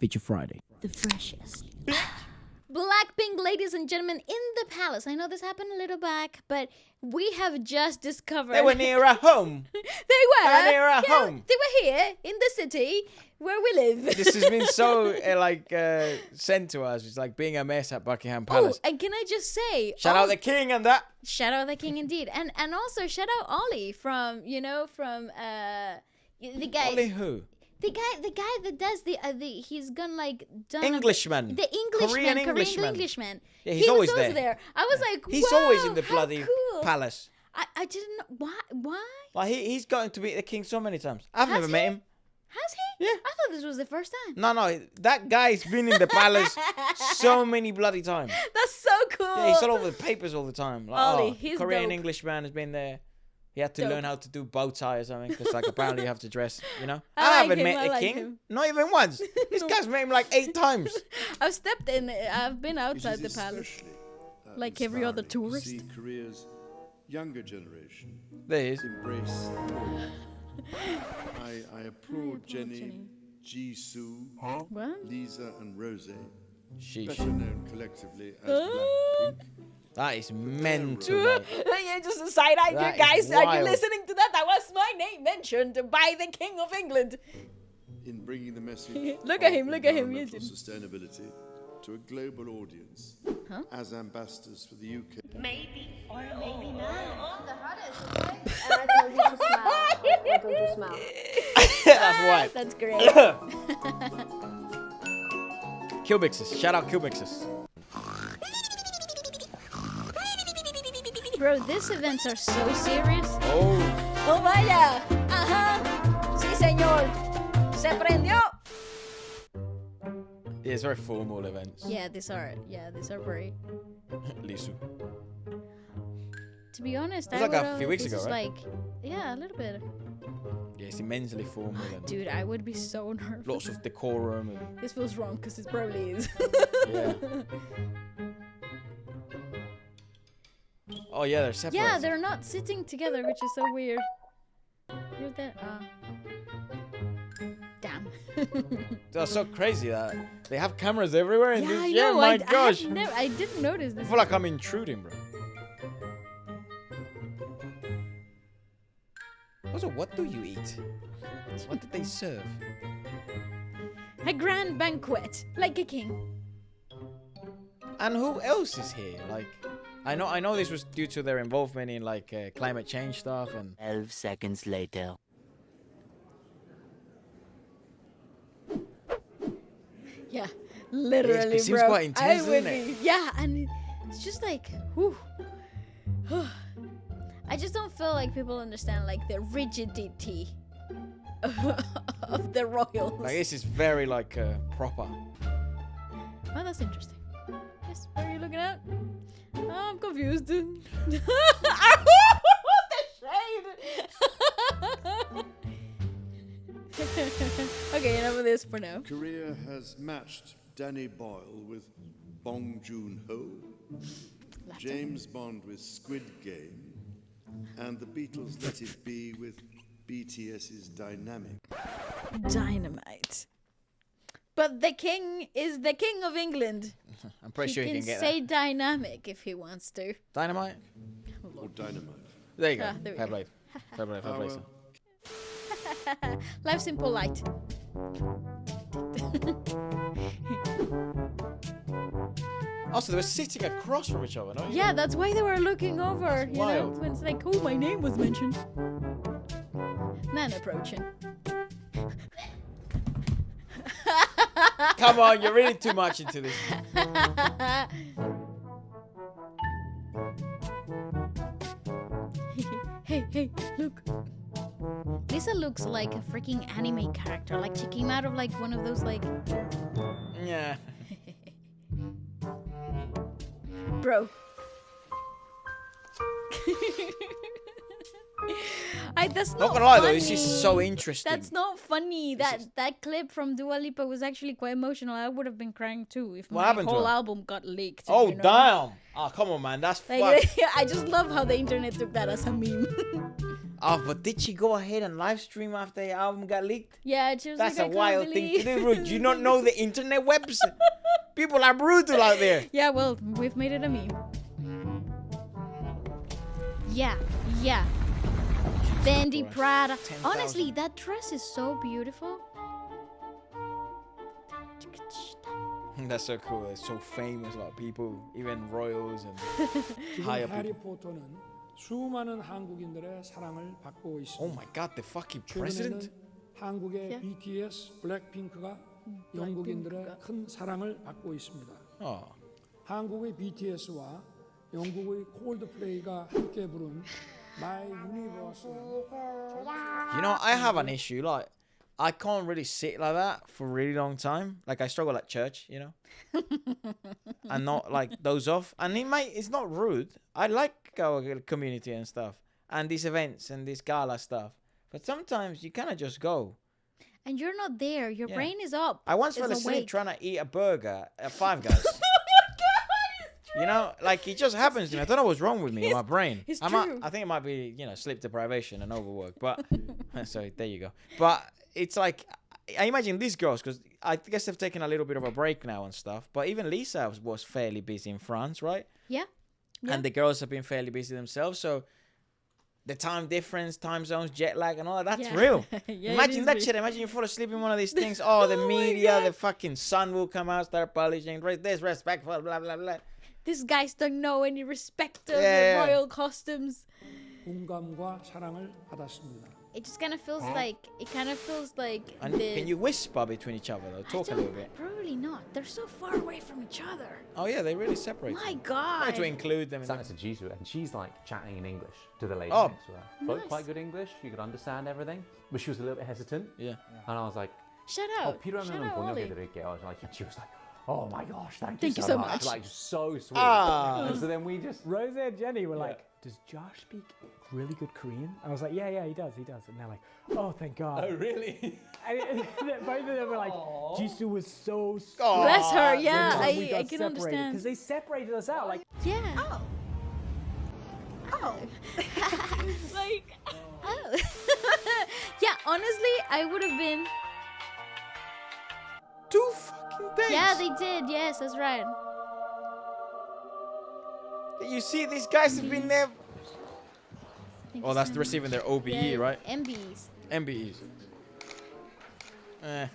Feature Friday. The freshest. Blackpink, ladies and gentlemen, in the palace. I know this happened a little back, but we have just discovered... They were near our home. They were. They were near our home. They were here in the city where we live. This has been so, sent to us. It's like being a mess at Buckingham Palace. Oh, and can I just say... Shout out the king and that. Shout out the king indeed. And also shout out Ollie from, the guy... Ollie who? The guy that does he's gone done Englishman. The Englishman, Korean Englishman. Yeah, he's he always was there. I was like, he's wow, always in the how bloody cool. palace. I didn't know why. Like he's gotten to meet the king so many times. I've never met him. Has he? Yeah. I thought this was the first time. No, that guy's been in the palace so many bloody times. That's so cool. Yeah, he's all over the papers all the time. Like, Ollie, he's Korean dope. Englishman has been there. He had to Dope. learn how to do bow tie or something because apparently you have to dress, I haven't like him, met I the like king. him. Not even once. This guy's met him 8 times. I've been outside the palace. Like every other tourist. See Korea's younger generation There he is. embrace I applaud Jenny, Jisoo, What? Lisa and Rose, Sheesh. better known collectively as Blackpink. That is mental. Mate. Yeah, just a side-eye, That you guys. is Are you wild. listening to that? That was my name mentioned by the King of England. In bringing the message Look at of him, environmental yes. sustainability to a global audience as ambassadors for the UK. Maybe or maybe not. The hottest, okay? And I told you to smile. I told you to smile. That's why. That's great. Cubixes. Shout out Cubixes. Bro, these events are so serious. Oh. Oh, vaya. Ajá. Sí, señor. Se prendió. Yeah, it's very formal events. Yeah, these are very... Lisu. To be honest, It was I like a would few weeks this ago, is right? Yeah, a little bit. Yeah, it's immensely formal. And Dude, I would be so nervous. lots of decorum. And, This feels wrong because it probably is. yeah. Oh, yeah, they're separate. Yeah, they're not sitting together, which is so weird. You're there. Damn. That's so crazy that they have cameras everywhere. And Yeah, this, I yeah, know. my gosh. I didn't notice I this. feel like I'm intruding, bro. Also, what do you eat? What did they serve? A grand banquet, like a king. And who else is here? I know this was due to their involvement in climate change stuff and 12 seconds later. Yeah, literally, it seems bro. quite intense, I would doesn't it? be. Yeah, and it's just whew. I just don't feel like people understand the rigidity of the royals. this is very proper. Oh, that's interesting. Yes, where are you looking at? Oh, I'm confused. The shade! Okay, enough of this for now. Korea has matched Danny Boyle with Bong Joon-ho, James Bond with Squid Game, and the Beatles' Let It Be with BTS's Dynamic. Dynamite. But the king is the King of England. I'm pretty sure He you can can get say that. dynamic if he wants to. Dynamite? Or Dynamite. There you go. There we Fair go. play. Fair play, fair play. well. sir. Life's impolite. Also, they were sitting across from each other, no? Yeah, that's why they were looking over. You know, wild. when it's like, oh, my name was mentioned. Nan approaching. Come on, you're reading too much into this. Hey, look. Lisa looks like a freaking anime character. Like she came out of one of those Yeah. Bro. That's Not gonna lie though, funny. this is so interesting. That's not funny. That clip from Dua Lipa was actually quite emotional. I would have been crying too if What my happened to whole her? album got leaked. Oh, you know? damn. Oh, come on, man. That's fucked. I just love how the internet took that as a meme. Oh, but did she go ahead and live stream after the album got leaked? Yeah, she was That's like, a I wild can't thing to do, believe- bro. Do you not know the internet webs? People are brutal out there. Yeah, well, we've made it a meme. Yeah. Fendi Christ. Prada. 10,000. Honestly, that dress is so beautiful. That's so cool. It's so famous. Like people, even royals and 지금 higher people. 해리포터는 수많은 한국인들의 사랑을 받고 Oh 있습니다. my God, the fucking 최근에는 president. 한국의 Yeah. BTS, 블랙핑크가 영국인들의 큰 사랑을 받고 있습니다. Oh. 한국의 BTS와 영국의 콜드플레이가 함께 부른 My Universe. You know, I have an issue. Like, I can't really sit like that for a really long time. Like, I struggle at church, you know, and not like doze off. And it's not rude. I like our community and stuff, and these events and this gala stuff. But sometimes you kind of just go. And you're not there. Your Yeah. brain is up. I once It's fell asleep awake. trying to eat a burger at Five Guys. You know, like it just happens to me. I don't know what's wrong with me in my brain. it's I true. think it might be, sleep deprivation and overwork. But so there you go. But it's like I imagine these girls, because I guess they've taken a little bit of a break now and stuff. But even Lisa was fairly busy in France, right? Yeah. And the girls have been fairly busy themselves. So the time difference, time zones, jet lag, and all that's Yeah. real. Yeah, it Imagine is that real. shit. Imagine you fall asleep in one of these things. Oh, the Oh my media, God. the fucking sun will come out, start polishing. Disrespectful, blah, blah, blah. These guys don't know any respect of Yeah. the royal costumes. 공감과 사랑을 받았습니다. It just kind of feels like And can you whisper between each other, though? Talk a little bit. Probably not. They're so far away from each other. Oh, yeah, they really separate. My I God. had to include them in Sat that. next to Jisoo, and she's like chatting in English to the lady Oh. next to her. Spoke Nice. quite good English. You could understand everything, but she was a little bit hesitant. Yeah. And I was like, Shut "Oh, out. 필요하면 Shut out, 번역해 Ollie. 드릴게요." I was like, she was like, "Oh my gosh, thank Thank you you so so much." much. Like so sweet. Ah. And so then we just Rose and Jenny were like, "Does Josh speak really good Korean?" I was like, "Yeah, he does." And they're like, "Oh, thank God." really. And both of them were like, "Jisoo was so Oh, Bless her. Yeah, when we I got can separated understand. because they separated us out. Like, Yeah. Oh. Like. Oh. Yeah. Honestly, I would have been. 2 fucking days. Yeah, they did. Yes, that's right. You see, these guys have been there. Thank Oh, you that's so receiving their much. OBE, Yeah, right? MBs. MBEs. Yeah,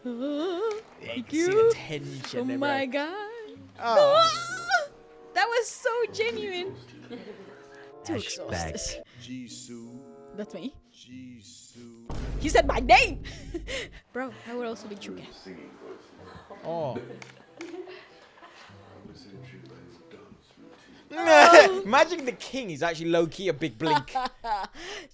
Thank you see you. the tension. Oh there, my bro. God. Oh. That was so genuine. Too exhausted. Jisoo, That's me. Jisoo. He said my name. Bro, I would also be Chuka. Oh. Oh. Imagine the king is actually low key a big blink.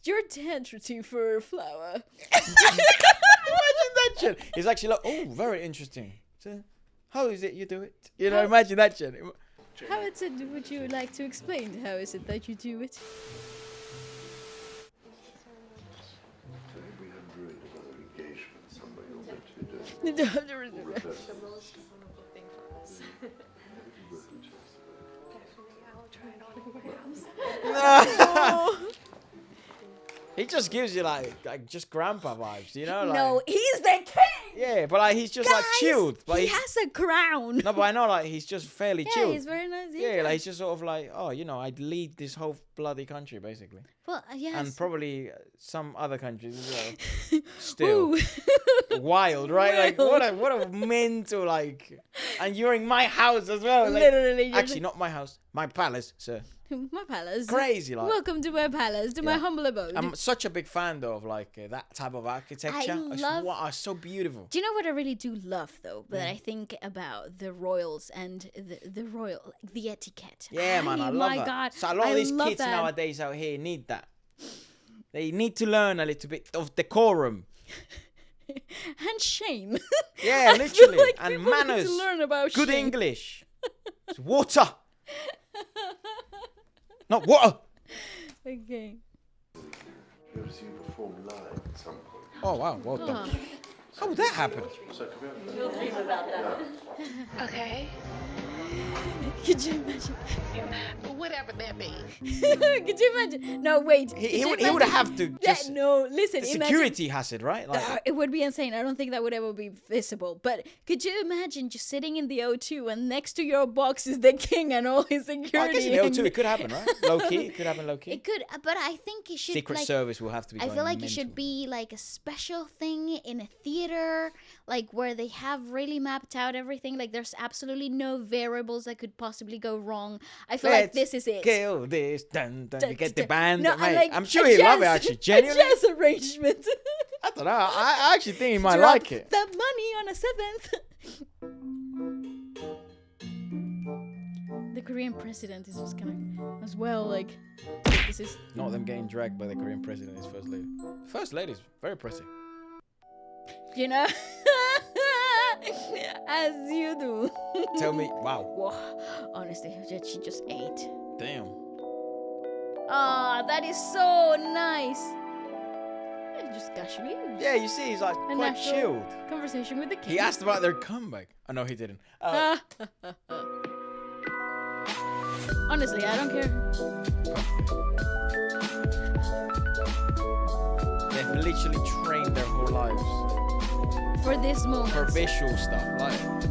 Your dance routine for a flower. Imagine that shit. He's actually like, oh, very interesting. So, how is it you do it? You know, imagine that shit. How is it? Would you like to explain? How is it that you do it? We had dreamed about our engagement. Somebody will bet you did. He just gives you like just grandpa vibes, you know? Like, No, he's the king. Yeah, but like he's just like chilled. But he he's, has a crown. no, but I know like he's just fairly Yeah, chilled. he's very nice. Yeah, like he's just sort of like, oh, I'd lead this whole bloody country basically, Well, yes. and probably some other countries as well. Still Ooh. wild, right? Like Wild. what a mental like, and you're in my house as well. Like, Literally. you're actually, not my house, my palace, sir. my palace. Crazy, like. Welcome to my palace, to my Yeah. humble abode. I'm such a big fan though of like that type of architecture. It's love- wow, it's so beautiful. Do you know what I really do love though? That I think about the royals and the royal, like, the etiquette. Yeah, man, I love my that. God, So a lot I of these love kids that. nowadays out here need that. They need to learn a little bit of decorum. And shame. Yeah, I feel literally. like And people need manners. to learn about Good shame. English. It's water. Not water. Okay. You ever see you perform live at some point? Oh wow, well done. How would that happen? So come here. Okay. Could you imagine? Whatever that means. Could you imagine? No, wait. He would have to just. No, listen. The imagine- security has it, right? Like, It would be insane. I don't think that would ever be visible. But could you imagine just sitting in the O2 and next to your box is the king and all his security? I guess in the O2 it could happen, right? Low key, it could happen low key. It could, but I think it should. Secret like, Service will have to be. I going feel like mental. it should be like a special thing in a theater, like where they have really mapped out everything. Like there's absolutely no variables that could possibly go wrong. I feel like this is it. Kill this. Dun, dun. You get the Dun. band. No, mate. like I'm sure a he'd love it jazz- actually. A Genuinely. jazz arrangement. I don't know. I actually think he might Drop like it. the money on a seventh. The Korean president is just kind of as well like this is Not them getting dragged by the Korean president, his first lady. First lady's very pretty. you know as you do. Tell me, wow, Whoa, honestly, she just ate. damn. Ah, that is so nice. Yeah, just casually. Yeah, you see, he's like A quite natural chilled. Conversation with the king. He asked about their comeback. Oh no, he didn't. Honestly, I don't care. They've literally trained their whole lives For this moment. for visual stuff. Like, it's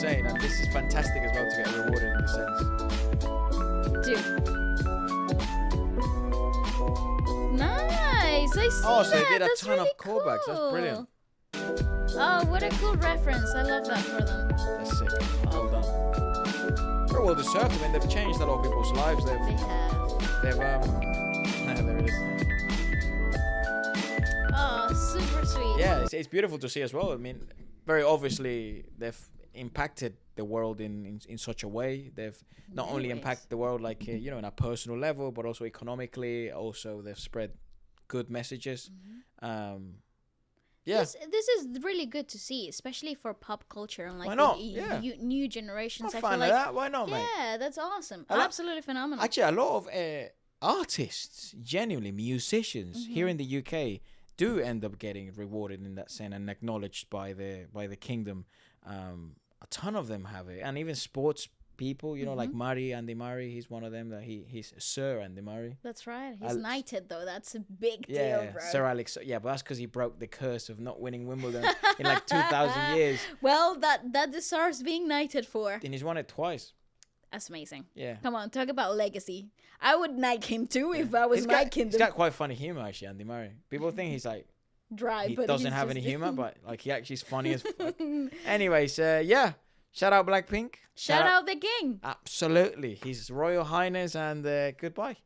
insane. And this is fantastic as well to get rewarded in this sense. Dude. Nice. I see Oh, so they that. did a That's ton really of callbacks. That's cool. brilliant. Oh, what a cool reference. I love that for them. That's sick. Well done. Very well deserved. I mean, they've changed a lot of people's lives. They have. They've there it is. Oh, super sweet. Yeah, it's beautiful to see as well. I mean, very obviously they've impacted the world in such a way. They've not Many only ways. impacted the world like you know, in a personal level, but also economically. Also, they've spread good messages. Yeah, This is really good to see, especially for pop culture and like Why not? the Yeah. new generations. I'm a I fan feel of like that. Why not, mate? yeah, that's awesome. I like- Absolutely phenomenal. Actually, a lot of artists, genuinely musicians here in the UK, do end up getting rewarded in that sense and acknowledged by the kingdom. A ton of them have it, and even sports people, you know, like Andy Murray. He's one of them. That he's Sir Andy Murray. That's right. He's I'll- knighted though. That's a big Yeah, deal, bro. Sir Alex. Yeah, but that's because he broke the curse of not winning Wimbledon in like 2,000 years, Well, that deserves being knighted for. and he's won it twice. That's amazing. Yeah. Come on, talk about legacy. I would knight him too if I was He's my got, kingdom. he's got quite funny humor, actually, Andy Murray. People think he's like Dry, he but doesn't he's have any just- humor, but like he actually is funny as fuck. Anyways, yeah, shout out Blackpink. Shout out the king. Absolutely, His Royal Highness, and goodbye.